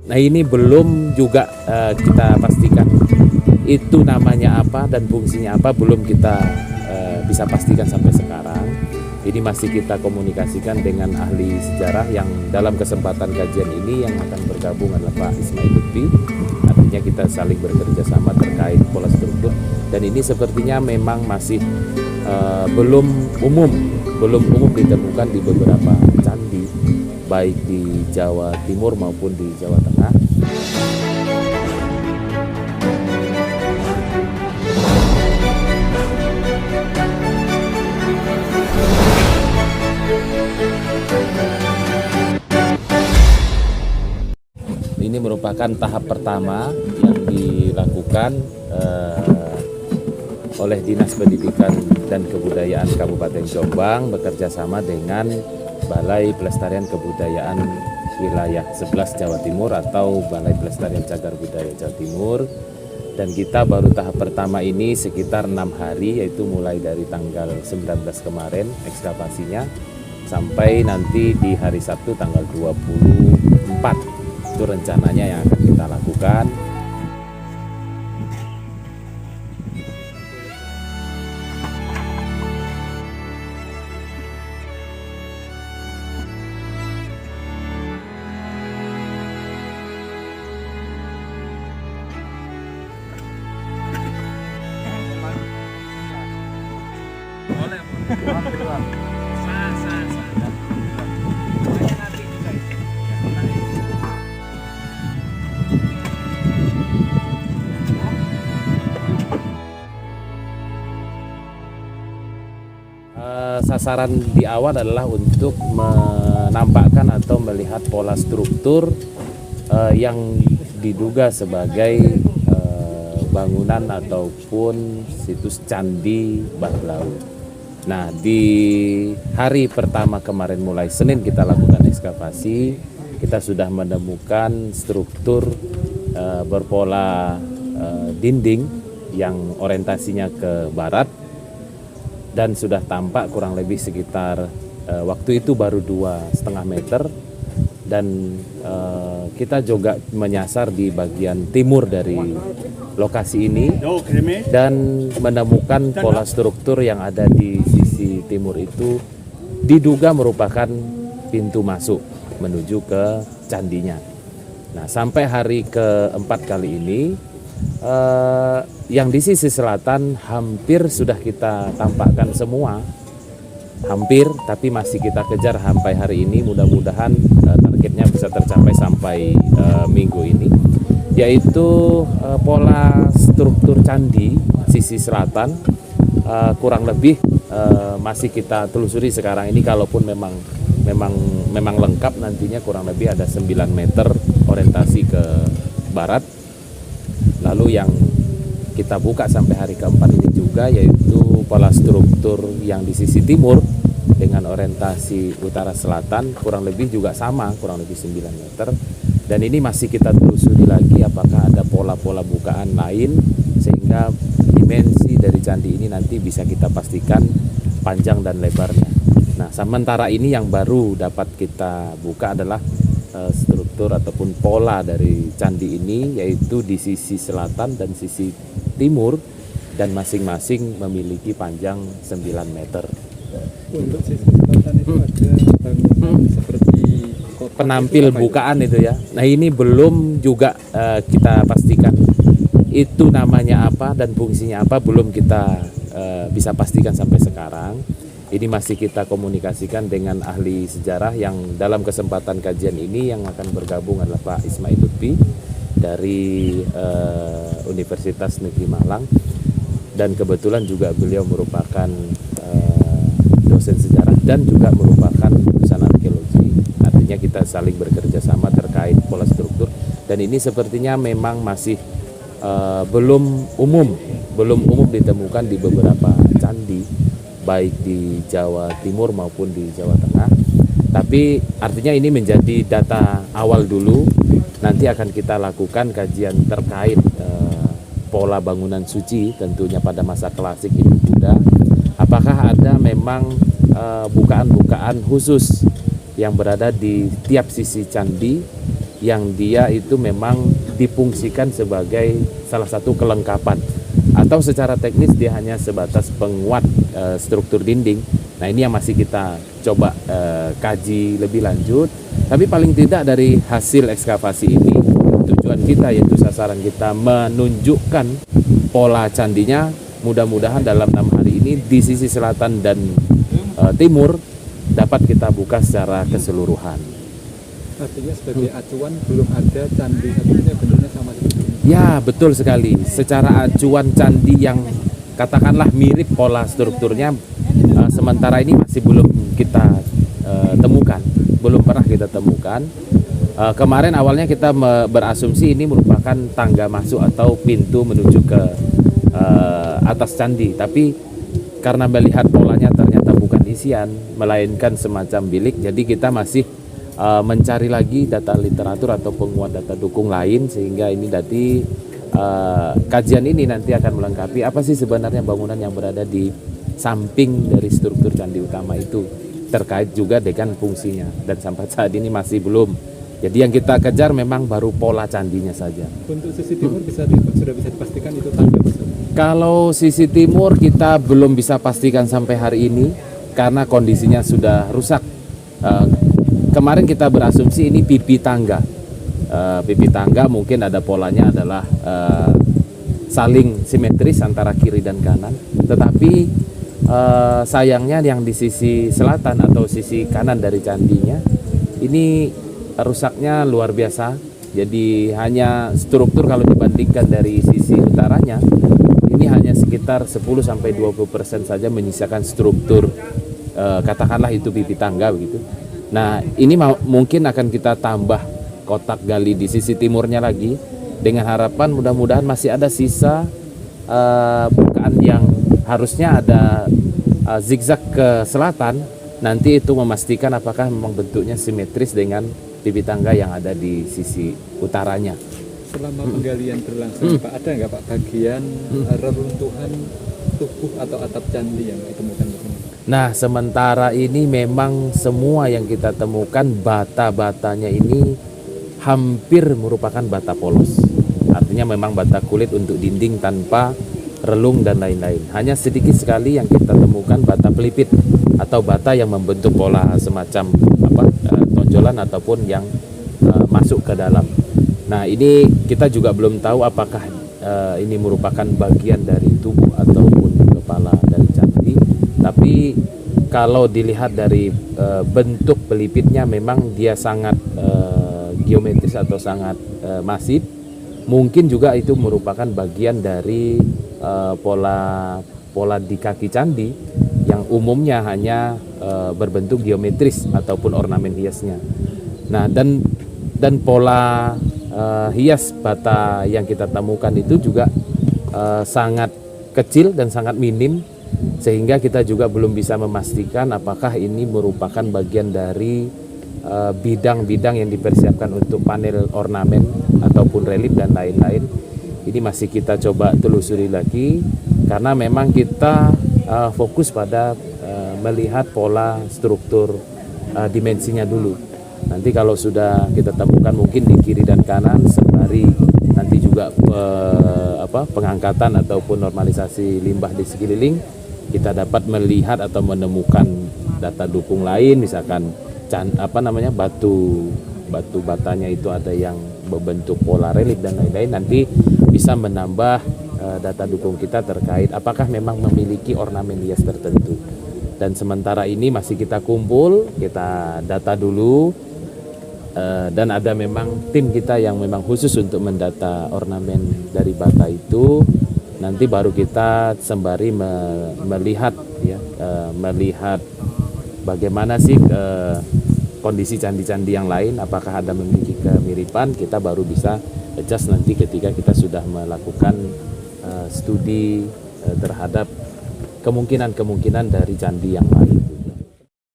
Nah ini belum juga kita pastikan itu namanya apa dan fungsinya apa, belum kita bisa pastikan sampai sekarang. Ini masih kita komunikasikan dengan ahli sejarah yang dalam kesempatan kajian ini yang akan bergabung adalah Pak Ismail Lutfi. Artinya kita saling bekerja sama terkait pola struktur, dan ini sepertinya memang masih belum umum ditemukan di beberapa candi baik di Jawa Timur maupun di Jawa Tengah. Ini merupakan tahap pertama yang dilakukan oleh Dinas Pendidikan dan Kebudayaan Kabupaten Jombang bekerja sama dengan Balai Pelestarian Kebudayaan Wilayah 11 Jawa Timur atau Balai Pelestarian Cagar Budaya Jawa Timur. Dan kita baru tahap pertama ini sekitar 6 hari, yaitu mulai dari tanggal 19 kemarin ekskavasinya sampai nanti di hari Sabtu tanggal 24. Itu rencananya yang akan kita lakukan. Sasaran di awal adalah untuk menampakkan atau melihat pola struktur yang diduga sebagai bangunan ataupun situs candi bak laut. Nah, di hari pertama kemarin mulai Senin kita lakukan ekskavasi, kita sudah menemukan struktur berpola dinding yang orientasinya ke barat, dan sudah tampak kurang lebih sekitar waktu itu baru 2,5 meter, dan kita juga menyasar di bagian timur dari lokasi ini dan menemukan pola struktur yang ada di sisi timur itu diduga merupakan pintu masuk menuju ke candinya. Nah, sampai hari keempat kali ini yang di sisi selatan hampir sudah kita tampakkan semua, hampir, tapi masih kita kejar sampai hari ini. Mudah-mudahan targetnya bisa tercapai sampai minggu ini, yaitu pola struktur candi sisi selatan kurang lebih masih kita telusuri sekarang ini. Kalaupun memang lengkap, nantinya kurang lebih ada 9 meter orientasi ke barat. Lalu yang kita buka sampai hari keempat ini juga yaitu pola struktur yang di sisi timur dengan orientasi utara selatan kurang lebih juga sama, kurang lebih 9 meter. Dan ini masih kita telusuri lagi apakah ada pola-pola bukaan lain sehingga dimensi dari candi ini nanti bisa kita pastikan panjang dan lebarnya. Nah, sementara ini yang baru dapat kita buka adalah struktur ataupun pola dari candi ini, yaitu di sisi selatan dan sisi timur, dan masing-masing memiliki panjang 9 meter. Untuk sisi selatan itu ada bangunan seperti penampil bukaan itu ya. Nah, ini belum juga kita pastikan itu namanya apa dan fungsinya apa, belum kita bisa pastikan sampai sekarang. Ini masih kita komunikasikan dengan ahli sejarah yang dalam kesempatan kajian ini yang akan bergabung adalah Pak Ismail Lutfi dari Universitas Negeri Malang, dan kebetulan juga beliau merupakan dosen sejarah dan juga merupakan lulusan arkeologi. Artinya kita saling bekerja sama terkait pola struktur, dan ini sepertinya memang masih belum umum ditemukan di beberapa candi baik di Jawa Timur maupun di Jawa Tengah. Tapi artinya ini menjadi data awal dulu. Nanti akan kita lakukan kajian terkait pola bangunan suci tentunya pada masa klasik Hindu Buddha. Apakah ada memang bukaan-bukaan khusus yang berada di tiap sisi candi yang dia itu memang difungsikan sebagai salah satu kelengkapan, atau secara teknis dia hanya sebatas penguat struktur dinding. Nah, ini yang masih kita coba kaji lebih lanjut. Tapi paling tidak dari hasil ekskavasi ini, tujuan kita yaitu sasaran kita menunjukkan pola candinya. Mudah-mudahan dalam 6 hari ini di sisi selatan dan timur dapat kita buka secara keseluruhan. Artinya sebagai acuan belum ada candi satunya bentuknya sama seperti ini. Ya, betul sekali. Secara acuan candi yang katakanlah mirip pola strukturnya, sementara ini masih belum kita temukan, belum pernah kita temukan. Kemarin awalnya kita berasumsi ini merupakan tangga masuk atau pintu menuju ke atas candi, tapi karena melihat polanya ternyata bukan isian, melainkan semacam bilik, jadi kita masih mencari lagi data literatur atau penguat data dukung lain, sehingga ini nanti kajian ini nanti akan melengkapi apa sih sebenarnya bangunan yang berada di samping dari struktur candi utama itu, terkait juga dengan fungsinya, dan sampai saat ini masih belum. Jadi yang kita kejar memang baru pola candinya saja. Untuk sisi timur sudah bisa dipastikan itu tangga besar. Kalau sisi timur kita belum bisa pastikan sampai hari ini karena kondisinya sudah rusak. Kemarin kita berasumsi ini pipi tangga. Pipi tangga mungkin ada polanya adalah saling simetris antara kiri dan kanan. Tetapi sayangnya yang di sisi selatan atau sisi kanan dari candinya ini rusaknya luar biasa. Jadi hanya struktur kalau dibandingkan dari sisi utaranya ini hanya sekitar 10-20% saja menyisakan struktur, katakanlah itu pipi tangga begitu. Nah, ini mungkin akan kita tambah kotak gali di sisi timurnya lagi dengan harapan mudah-mudahan masih ada sisa bukaan yang harusnya ada zigzag ke selatan. Nanti itu memastikan apakah memang bentuknya simetris dengan pipi tangga yang ada di sisi utaranya. Selama penggalian berlangsung, Pak, ada nggak Pak bagian reruntuhan tubuh atau atap candi yang ditemukan di sini? Nah, sementara ini memang semua yang kita temukan bata-batanya ini hampir merupakan bata polos. Artinya memang bata kulit untuk dinding tanpa relung dan lain-lain. Hanya sedikit sekali yang kita temukan bata pelipit atau bata yang membentuk pola semacam tonjolan ataupun yang masuk ke dalam. Nah, ini kita juga belum tahu apakah ini merupakan bagian dari tubuh ataupun kepala dari candi. Tapi kalau dilihat dari bentuk pelipitnya memang dia sangat geometris atau sangat masif. Mungkin juga itu merupakan bagian dari pola di kaki candi yang umumnya hanya berbentuk geometris ataupun ornamen hiasnya. Nah, dan pola hias bata yang kita temukan itu juga sangat kecil dan sangat minim, sehingga kita juga belum bisa memastikan apakah ini merupakan bagian dari bidang-bidang yang dipersiapkan untuk panel ornamen ataupun relief dan lain-lain. Ini masih kita coba telusuri lagi karena memang kita fokus pada melihat pola struktur dimensinya dulu. Nanti kalau sudah kita temukan mungkin di kiri dan kanan sembari nanti juga pengangkatan ataupun normalisasi limbah di sekeliling, kita dapat melihat atau menemukan data dukung lain, misalkan batu batanya itu ada yang berbentuk pola relief dan lain-lain, nanti bisa menambah data dukung kita terkait apakah memang memiliki ornamen hias tertentu. Dan sementara ini masih kita kumpul, kita data dulu, dan ada memang tim kita yang memang khusus untuk mendata ornamen dari bata itu. Nanti baru kita sembari melihat bagaimana sih kondisi candi-candi yang lain, apakah ada memiliki kemiripan, kita baru bisa adjust nanti ketika kita sudah melakukan studi terhadap kemungkinan-kemungkinan dari candi yang lain.